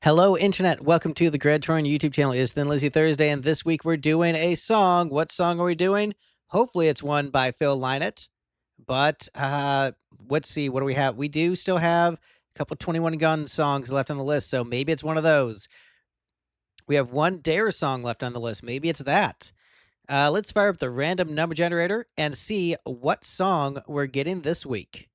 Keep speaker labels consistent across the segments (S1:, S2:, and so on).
S1: Hello, Internet. Welcome to the Troyan YouTube channel. It's Thin Lizzy Thursday, and this week we're doing a song. What song are we doing? Hopefully, it's one by Phil Lynott. But let's see. What do we have? We do still have a couple 21 Gun songs left on the list, so maybe it's one of those. We have one Dare song left on the list. Maybe it's that. Let's fire up the random number generator and see what song we're getting this week.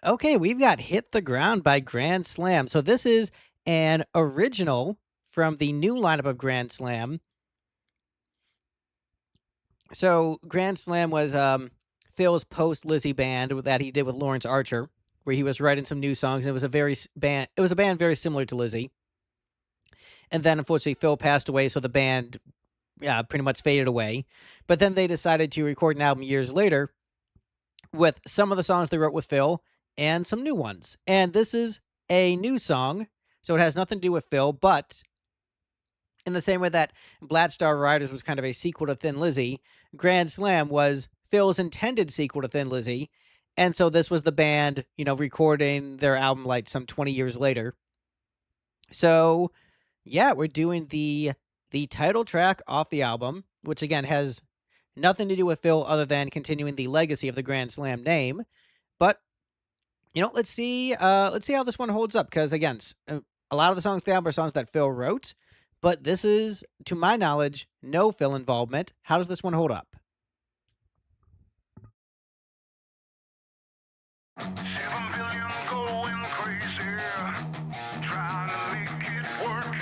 S1: Okay, we've got Hit the Ground by Grand Slam. So this is an original from the new lineup of Grand Slam. So Grand Slam was Phil's post Lizzy band that he did with Lawrence Archer, where he was writing some new songs. It was a band very similar to Lizzy. And then unfortunately Phil passed away, so the band pretty much faded away. But then they decided to record an album years later with some of the songs they wrote with Phil and some new ones. And this is a new song, so it has nothing to do with Phil, but in the same way that Black Star Riders was kind of a sequel to Thin Lizzy, Grand Slam was Phil's intended sequel to Thin Lizzy. And so this was the band, recording their album like some 20 years later. So, yeah, we're doing the title track off the album, which again has nothing to do with Phil other than continuing the legacy of the Grand Slam name. But let's see how this one holds up, because again, a lot of the songs on the album are songs that Phil wrote, but this is, to my knowledge, no Phil involvement. How does this one hold up?
S2: 7 billion going crazy, trying to make it work.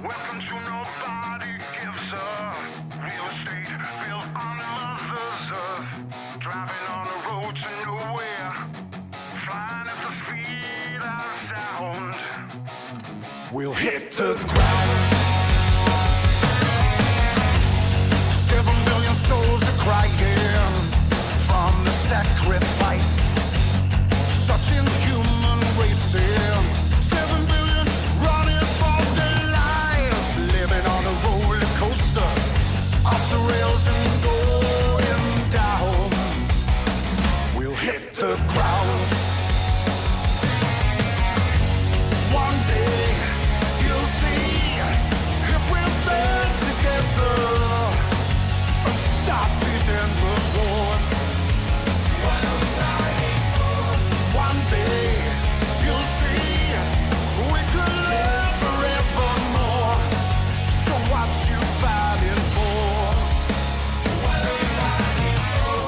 S2: Welcome to Nobody Gives a Real estate built on Mother's Earth, driving on a road to nowhere, flying at the speed of sound. We'll hit the ground. 7 billion souls are crying from the sacrifice. Such inhuman racing. 7 billion running for their lives, living on a roller coaster, off the rails and going down. We'll hit the ground. One day you'll see, if we'll stand together and stop these endless wars. What are we fighting for? One day you'll see, we could live forevermore. So what you fighting for? What are we fighting for?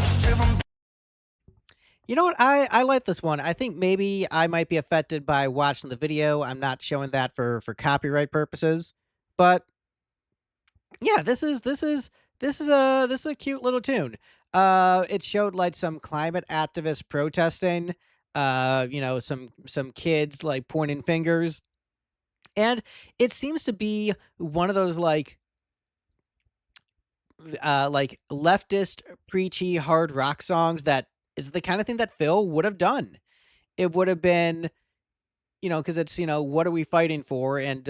S2: Seven.
S1: You know what? I like this one. I think maybe I might be affected by watching the video. I'm not showing that for copyright purposes, but yeah, this is a cute little tune. It showed like some climate activists protesting. Some kids like pointing fingers, and it seems to be one of those like leftist preachy hard rock songs that is the kind of thing that Phil would have done. It would have been, because it's, what are we fighting for? And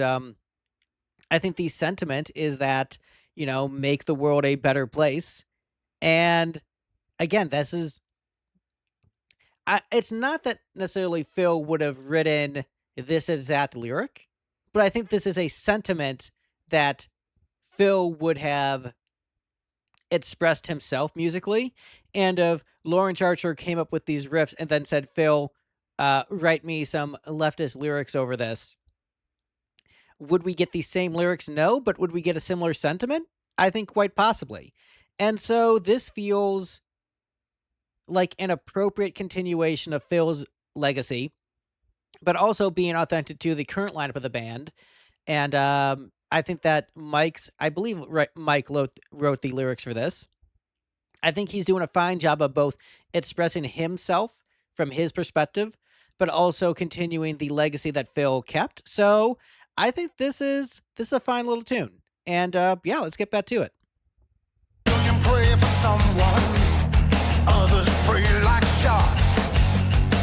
S1: I think the sentiment is that, make the world a better place. And again, it's not that necessarily Phil would have written this exact lyric, but I think this is a sentiment that Phil would have expressed himself musically, and of Lawrence Archer came up with these riffs and then said, Phil, write me some leftist lyrics over this. Would we get these same lyrics? No, but would we get a similar sentiment? I think quite possibly. And so this feels like an appropriate continuation of Phil's legacy, but also being authentic to the current lineup of the band. And I think that I believe Mike wrote the lyrics for this. I think he's doing a fine job of both expressing himself from his perspective, but also continuing the legacy that Phil kept. So I think this is a fine little tune. And yeah, let's get back to it.
S2: You can pray for someone, others pray like sharks.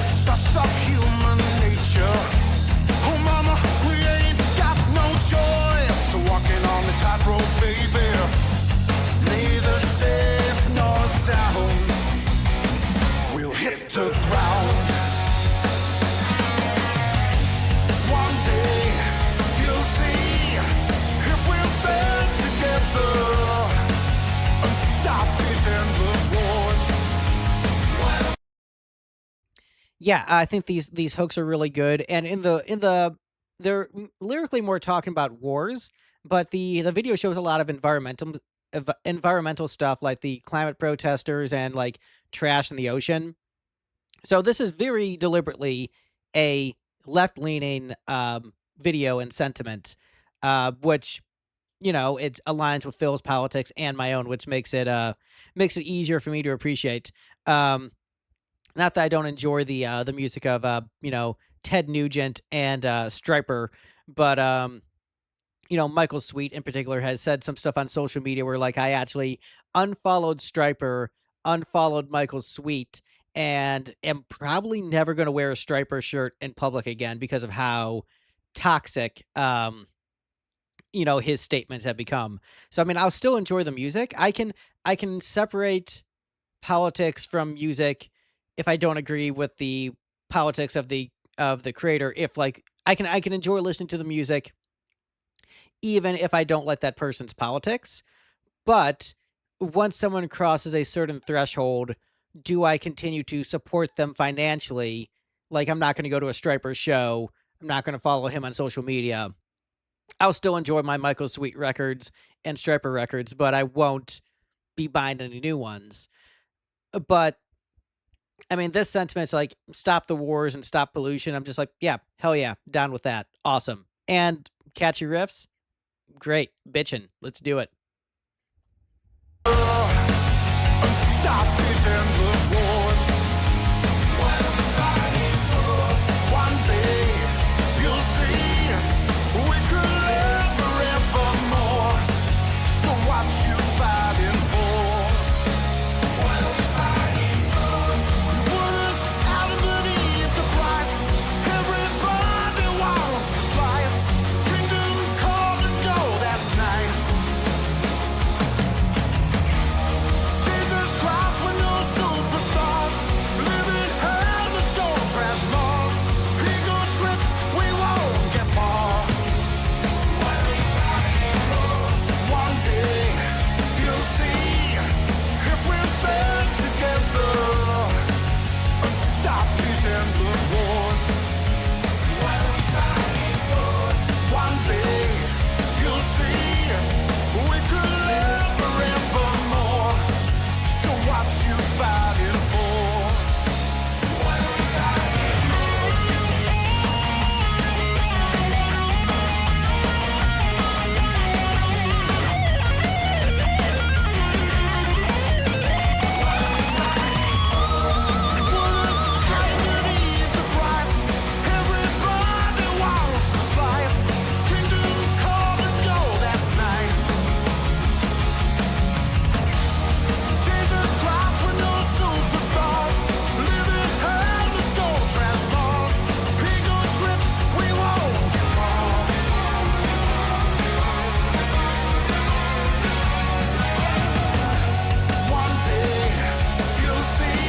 S2: Such up human nature. Oh mama, we ain't got no choice. Walking on this tightrope, baby. Neither safe nor sound. We'll hit the ground. One day you'll see if we'll stand together and stop these endless wars.
S1: Yeah, I think these hooks are really good, and they're lyrically more talking about wars, but the video shows a lot of environmental stuff like the climate protesters and like trash in the ocean. So this is very deliberately a left leaning video and sentiment, which it aligns with Phil's politics and my own, which makes it easier for me to appreciate. Um, Not that I don't enjoy the music of Ted Nugent and Striper, but Michael Sweet in particular has said some stuff on social media where like I actually unfollowed Striper, unfollowed Michael Sweet, and am probably never going to wear a Striper shirt in public again because of how toxic his statements have become. So I mean, I'll still enjoy the music. I can separate politics from music if I don't agree with the politics of the creator. If like I can enjoy listening to the music even if I don't like that person's politics. But once someone crosses a certain threshold, do I continue to support them financially? Like I'm not going to go to a Striper show. I'm not going to follow him on social media. I'll still enjoy my Michael Sweet records and Striper records, but I won't be buying any new ones. But I mean, this sentiment's like stop the wars and stop pollution. I'm just like, yeah, hell yeah, down with that. Awesome. And catchy riffs, great. Bitchin'. Let's do it.
S2: And stop these endless wars. What are we fighting for? One day you'll see we could live forevermore. So what you fighting for? What are we fighting for? Work out beneath the price. Everybody wants a slice. Kingdom come and go, that's nice. Jesus Christ, we're no superstars. Living hell, let's go trash laws. Ego trip, we won't get far. What are we fighting for? One day you'll see if we'll stand together and stop these endless wars. What are we fighting for? One day you'll see we could live forevermore. So what you fighting for? What are we fighting beneath the price? Everybody wants a slice. Kingdom come and go, that's nice. Jesus Christ, we're no superstars. Living hell, let's go trash laws. Ego trip, we won't get far. One day you'll see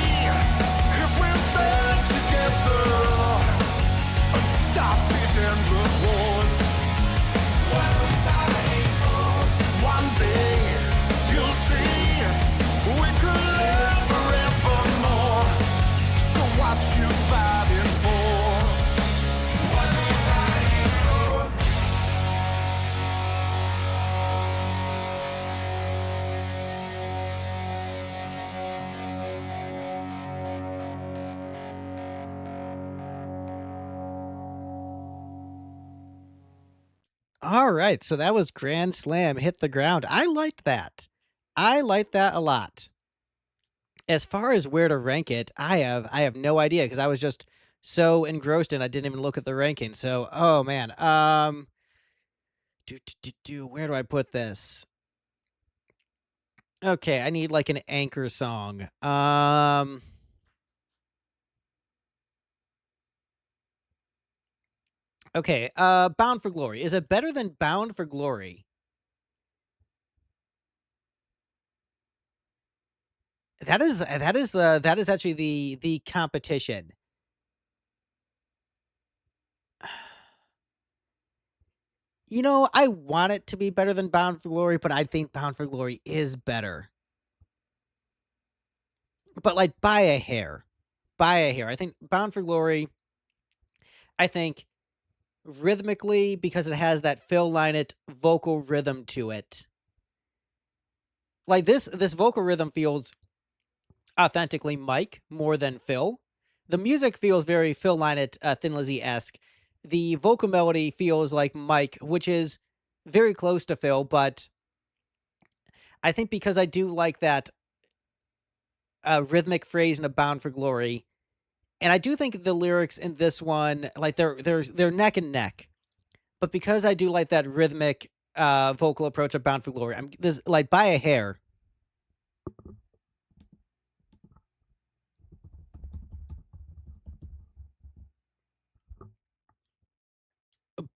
S2: if we'll stand together and stop these endless wars. What are we fighting for? One day you'll see we could live forevermore. So what you fighting for?
S1: All right, so that was Grand Slam Hit the Ground. I liked that. I liked that a lot. As far as where to rank it, I have no idea because I was just so engrossed and I didn't even look at the ranking. So, oh man, where do I put this? Okay, I need like an anchor song. Okay, Bound for Glory. Is it better than Bound for Glory? That is actually the competition. I want it to be better than Bound for Glory, but I think Bound for Glory is better. But like by a hair. By a hair. I think Bound for Glory, I think rhythmically, because it has that Phil Lynott vocal rhythm to it. Like this vocal rhythm feels authentically Mike more than Phil. The music feels very Phil Lynott, Thin Lizzy esque. The vocal melody feels like Mike, which is very close to Phil, but I think because I do like that rhythmic phrase in A Bound for Glory, and I do think the lyrics in this one, like they're neck and neck. But because I do like that rhythmic vocal approach of Bound for Glory, I'm this like by a hair.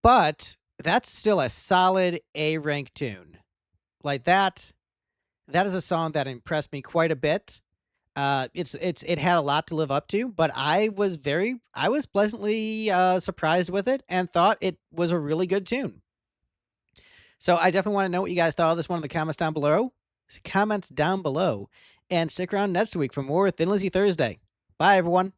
S1: But that's still a solid A rank tune. Like that is a song that impressed me quite a bit. It had a lot to live up to, but I was pleasantly surprised with it and thought it was a really good tune. So I definitely want to know what you guys thought of this one in the comments down below. Comments down below, and stick around next week for more Thin Lizzy Thursday. Bye everyone.